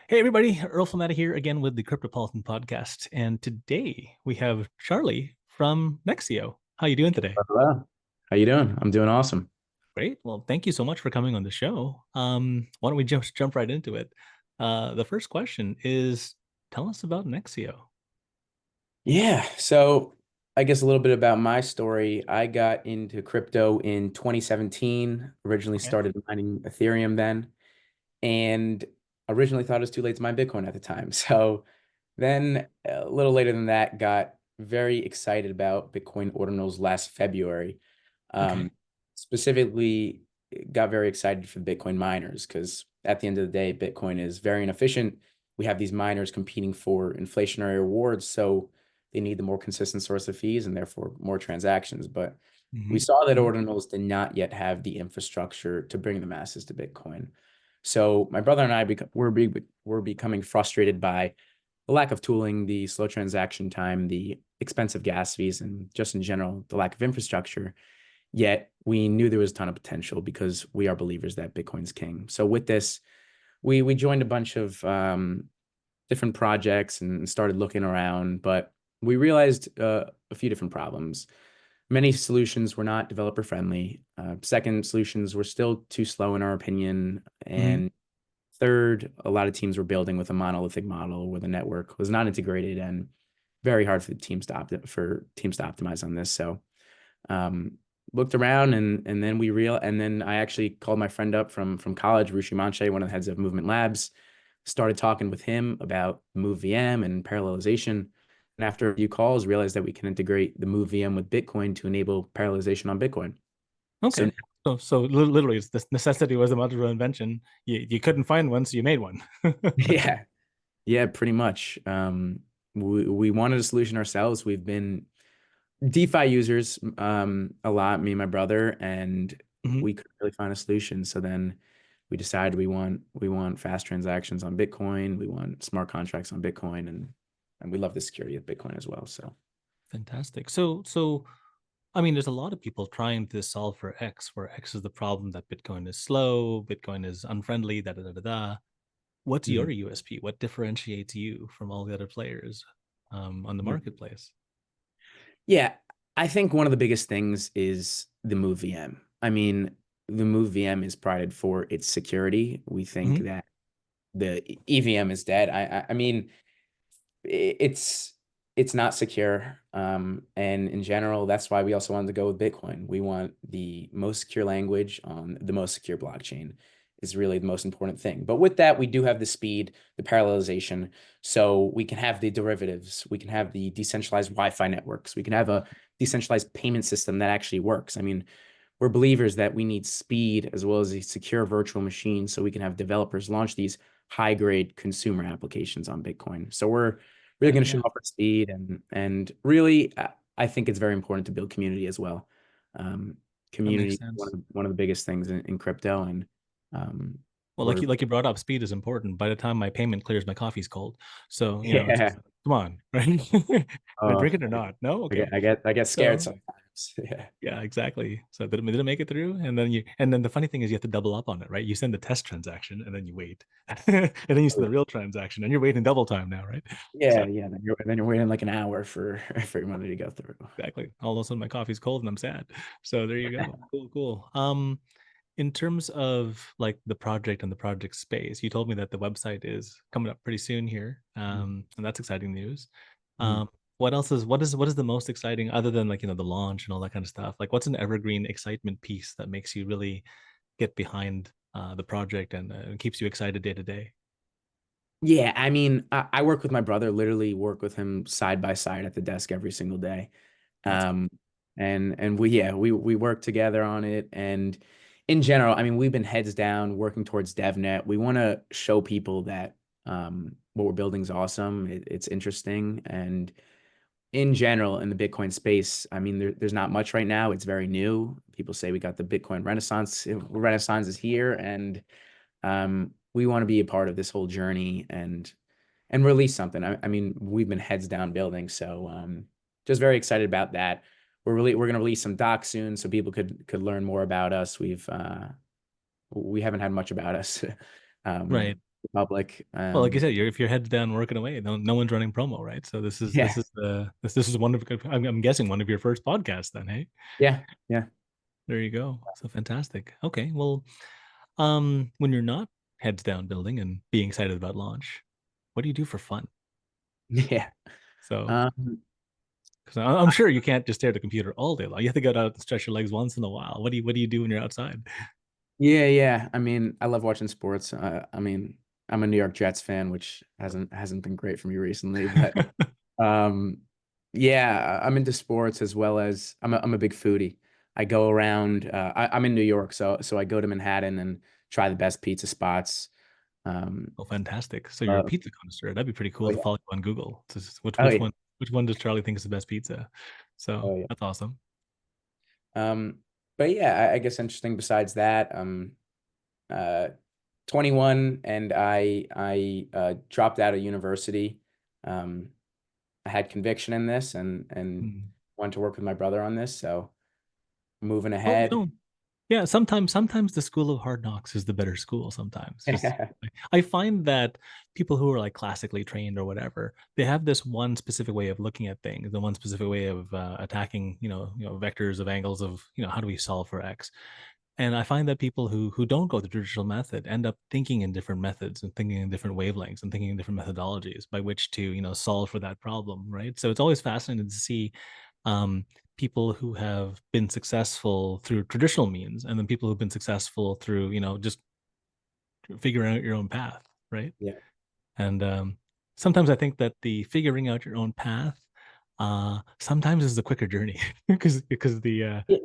Hey everybody, Earl Flametta here again with the Cryptopolitan podcast. And today we have Charlie from Nexio. How you doing today? Hello. How you doing? I'm doing awesome. Great. Well, thank you so much for coming on the show. Why don't we just jump right into it? The first question is tell us about Nexio. Yeah. So I guess a little bit about my story. I got into crypto in 2017, originally Okay. started mining Ethereum then, and originally thought it was too late to mine Bitcoin at the time. So then a little later than that, got very excited about Bitcoin ordinals last February. Okay. Um, Specifically, got very excited for the Bitcoin miners because at the end of the day, Bitcoin is very inefficient. We have these miners competing for inflationary rewards, so they need the more consistent source of fees and therefore more transactions. But we Hmm. saw that ordinals did not yet have the infrastructure to bring the masses to Bitcoin. So my brother and I were becoming frustrated by the lack of tooling, the slow transaction time, the expensive gas fees, and just in general, the lack of infrastructure. Yet we knew there was a ton of potential because we are believers that Bitcoin's king. So with this, we joined a bunch of different projects and started looking around, but we realized a few different problems. Many solutions were not developer friendly. Second, solutions were still too slow in our opinion. Hmm. And third, a lot of teams were building with a monolithic model where the network was not integrated and very hard for teams to optimize on this. So um, looked around and then I actually called my friend up from college, Rushi Manche, one of the heads of Movement Labs, started talking with him about Move VM and parallelization. And after a few calls, realized that we can integrate the Move VM with Bitcoin to enable parallelization on Bitcoin. So Okay. So literally, it's this necessity was the mother of invention. You couldn't find one, so you made one. yeah, yeah, pretty much. We wanted a solution ourselves. We've been DeFi users a lot, me and my brother, and Mhm. we couldn't really find a solution. So then we decided we want fast transactions on Bitcoin, we want smart contracts on Bitcoin, and we love the security of Bitcoin as well. So Fantastic. So I mean, there's a lot of people trying to solve for X, where X is the problem that Bitcoin is slow, Bitcoin is unfriendly, da da da da da. What's mhm. your USP? What differentiates you from all the other players on the marketplace? Yeah, I think one of the biggest things is the Move VM. I mean, the Move VM is prided for its security. We think Hmm. that the EVM is dead. I mean, it's it's not secure. And in general, that's why we also wanted to go with Bitcoin. We want the most secure language on the most secure blockchain is really the most important thing. But with that, we do have the speed, the parallelization. So we can have the derivatives, we can have the decentralized Wi-Fi networks, we can have a decentralized payment system that actually works. I mean, we're believers that we need speed as well as a secure virtual machine so we can have developers launch these high grade consumer applications on Bitcoin. So we're really Yeah, going to yeah, show off our speed and really I think it's very important to build community as well. Um, that makes Community is sense. one of the biggest things in crypto and um, Well, we're like you brought up, speed is important. By the time my payment clears, my coffee's cold. So, yeah. come on, right? Am I Uh, drinking or not? No? Okay. I get scared So, sometimes. Yeah. yeah, exactly. So did it make it through? And then the funny thing is you have to double up on it, right? You send the test transaction and then you wait. And then you send the real transaction and you're waiting double time now, right? So Yeah. Then you're waiting like an hour for for your money to go through. exactly. All of a sudden my coffee's cold and I'm sad. So there you go. Cool, cool. In terms of like the project and the project space, you told me that the website is coming up pretty soon here. And that's exciting news. Mhm. What else is what is the most exciting other than like the launch and all that kind of stuff? Like what's an evergreen excitement piece that makes you really get behind the project and keeps you excited day to day? Yeah, I mean, I work with my brother, literally work with him side by side at the desk every single day. That's Um, and we work together on it. And in general, I mean, we've been heads down working towards DevNet. We want to show people that what we're building is awesome. It's interesting. And in general, in the Bitcoin space, I mean, there's not much right now. It's very new. People say we got the Bitcoin Renaissance. Renaissance is here, and we want to be a part of this whole journey and release something. I mean, we've been heads down building, so just very excited about that. We're gonna release some docs soon, so people could learn more about us. We haven't had much about us. right. public. Well, like you said, if you're heads down working away, no one's running promo, right? So Yeah, this is one of I'm guessing one of your first podcasts then, hey? yeah, yeah, There you go. So fantastic. Okay, well, when you're not heads down building and being excited about launch, what do you do for fun? yeah. So, Um, because I'm sure you can't just stare at the computer all day long. You have to go out and stretch your legs once in a while. What do you do when you're outside? yeah, yeah. I mean, I love watching sports. I mean, I'm a New York Jets fan, which hasn't been great for me recently, but um, yeah, I'm into sports as well as I'm a big foodie. I go around. I'm in New York, so I go to Manhattan and try the best pizza spots. Um, Oh, fantastic. So you're a uh, pizza connoisseur. That'd be pretty cool oh to yeah, follow you on Google. oh yeah, Which one does Charlie think is the best pizza? So oh yeah. that's awesome. Um, but yeah, I guess interesting besides that, uh, 21 and I dropped out of university. Um, I had conviction in this and Hmm. wanted to work with my brother on this. So moving Well, ahead. no, yeah, sometimes the school of hard knocks is the better school sometimes. Just I find that people who are like classically trained or whatever, they have this one specific way of looking at things, the one specific way of attacking, vectors of angles of, how do we solve for X? And I find that people who don't go the traditional method end up thinking in different methods and thinking in different wavelengths and thinking in different methodologies by which to, solve for that problem, right? So it's always fascinating to see um, people who have been successful through traditional means and then people who've been successful through, just figuring out your own path, right? Yeah. And sometimes I think that the figuring out your own path sometimes is the quicker journey because the Yeah.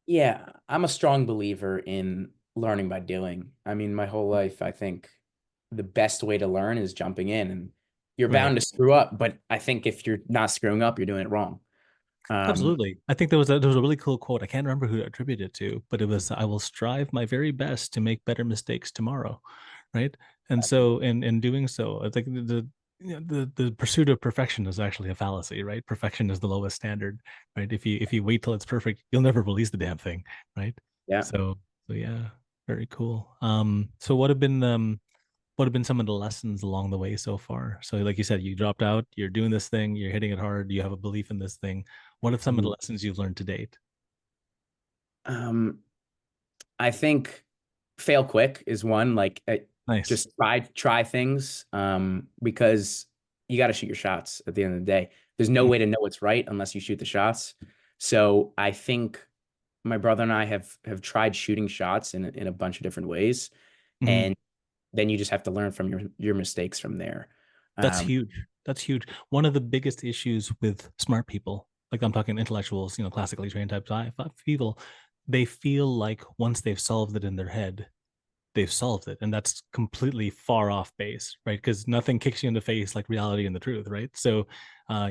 Yeah, I'm a strong believer in learning by doing. I mean, my whole life, I think the best way to learn is jumping in and you're right. bound to screw up, but I think if you're not screwing up, you're doing it wrong. Um, Absolutely. I think there was a really cool quote. I can't remember who to attribute it to, but it was, "I will strive my very best to make better mistakes tomorrow," right? And so, in doing so, I think the pursuit of perfection is actually a fallacy, right? Perfection is the lowest standard, right? If you wait till it's perfect, you'll never release the damn thing, right? yeah. So yeah, very cool. So what have been some of the lessons along the way so far? So, like you said, you dropped out, you're doing this thing, you're hitting it hard, you have a belief in this thing. What are some of the Mhm. lessons you've learned to date? Um, I think fail quick is one, like Nice. just try things because you got to shoot your shots at the end of the day. There's no way to know what's right unless you shoot the shots. So I think my brother and I have tried shooting shots in a bunch of different ways, Mm-hmm. and then you just have to learn from your mistakes from there. That's Um, huge. That's huge. One of the biggest issues with smart people, like I'm talking intellectuals, classically trained type people, they feel like once they've solved it in their head, they've solved it, and that's completely far off base, right? Because nothing kicks you in the face like reality and the truth, right? So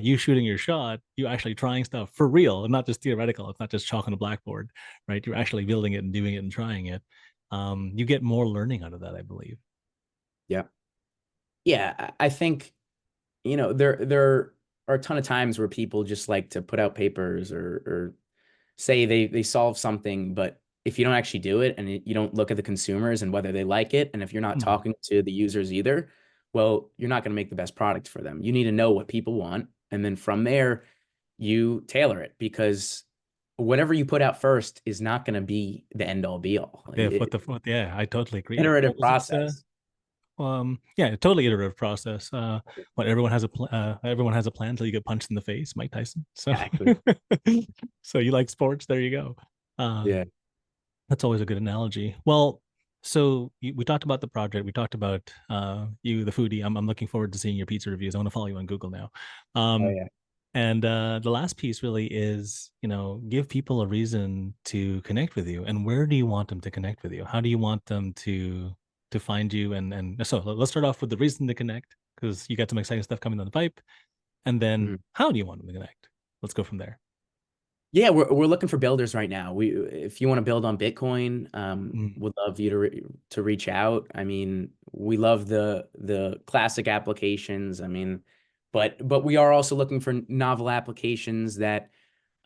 you shooting your shot, you actually trying stuff for real and not just theoretical. It's not just chalk on a blackboard, right? You're actually building it and doing it and trying it. You get more learning out of that, I believe. yeah, yeah. I think there are a ton of times where people just like to put out papers or say they solve something, but if you don't actually do it and you don't look at the consumers and whether they like it, and if you're not Mhm. talking to the users either, well, you're not going to make the best product for them. You need to know what people want, and then from there, you tailor it because whatever you put out first is not going to be the end all be all. Yeah, yeah, I totally agree. What Iterative was it? process. Yeah, totally iterative process. What everyone has a plan until you get punched in the face, Mike Tyson. So, Exactly. so you like sports? There you go. Uh, Yeah. that's always a good analogy. Well, so we talked about the project. We talked about you, the foodie. I'm looking forward to seeing your pizza reviews. I want to follow you on Google now. Oh Um, yeah. and the last piece really is, give people a reason to connect with you. And where do you want them to connect with you? How do you want them to find you? And so let's start off with the reason to connect because you got some exciting stuff coming down the pipe. And then Mhm. how do you want them to connect? Let's go from there. Yeah, we're looking for builders right now. If you want to build on Bitcoin, Mm, would love you to reach out. I mean, we love the classic applications. I mean, but we are also looking for novel applications that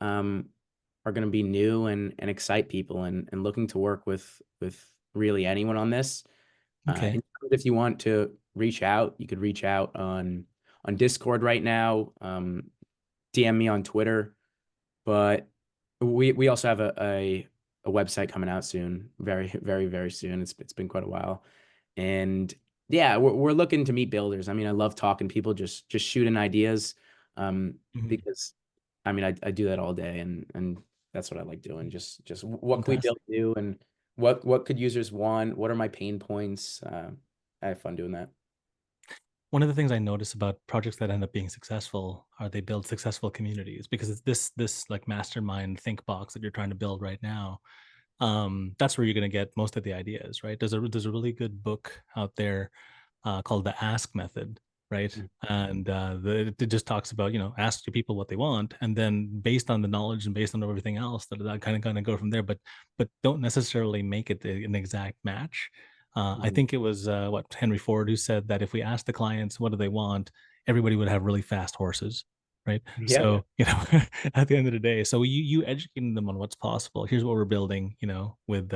um, are going to be new and excite people and looking to work with really anyone on this. In okay. if you want to reach out, you could reach out on Discord right now. DM me on Twitter. But we also have a website coming out soon, very, very, very soon. It's been quite a while. And yeah, we're looking to meet builders. I mean, I love talking to people, just shooting ideas. Mhm. Because I mean, I do that all day, and that's what I like doing. Just what can we build Fantastic. new, and what could users want? What are my pain points? I have fun doing that. One of the things I notice about projects that end up being successful are they build successful communities, because it's this like mastermind think box that you're trying to build right now. That's where you're going to get most of the ideas, right? There's a really good book out there called the Ask Method, right? Mhm. And it just talks about, ask your people what they want, and then based on the knowledge and based on everything else, that kind of go from there. But don't necessarily make it an exact match. I Mhm. think it was what Henry Ford who said that if we asked the clients what do they want, everybody would have really fast horses, right? Yeah. So at the end of the day, so you educating them on what's possible. Here's what we're building, with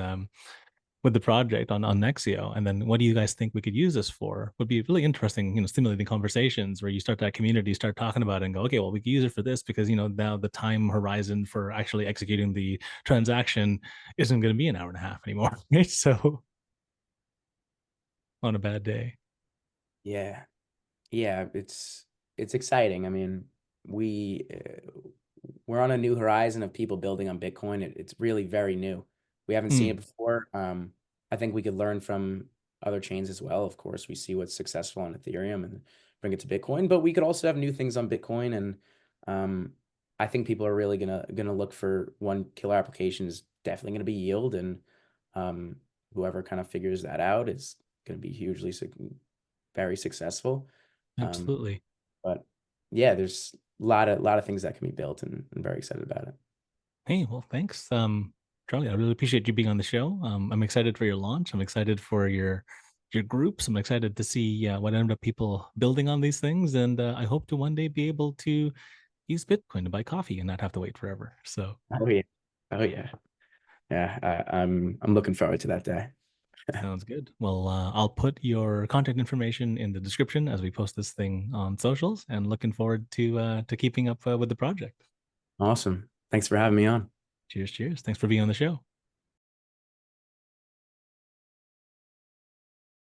the project on Nexio, and then what do you guys think we could use this for? Would be really interesting, stimulating conversations where you start that community, start talking about it, and go, okay, well, we could use it for this because now the time horizon for actually executing the transaction isn't going to be an hour and a half anymore, right? So on a bad day. Yeah. Yeah, it's exciting. I mean, we we're on a new horizon of people building on Bitcoin. It's really very new. We haven't seen it Hmm, before. I think we could learn from other chains as well. Of course, we see what's successful on Ethereum and bring it to Bitcoin, but we could also have new things on Bitcoin. And um, I think people are really gonna look for one killer application is definitely gonna be yield, and um, whoever kind of figures that out is gonna be very successful. Um, absolutely. but yeah, there's a lot of things that can be built, and I'm very excited about it. Hey, well, thanks, Charlie. I really appreciate you being on the show. I'm excited for your launch. I'm excited for your groups. I'm excited to see what ended up people building on these things, and I hope to one day be able to use Bitcoin to buy coffee and not have to wait forever. So Oh yeah. Oh yeah. Yeah. I'm looking forward to that day. sounds good. Well, I'll put your contact information in the description as we post this thing on socials, and looking forward to keeping up with the project. Awesome. Thanks for having me on. Cheers, cheers. Thanks for being on the show.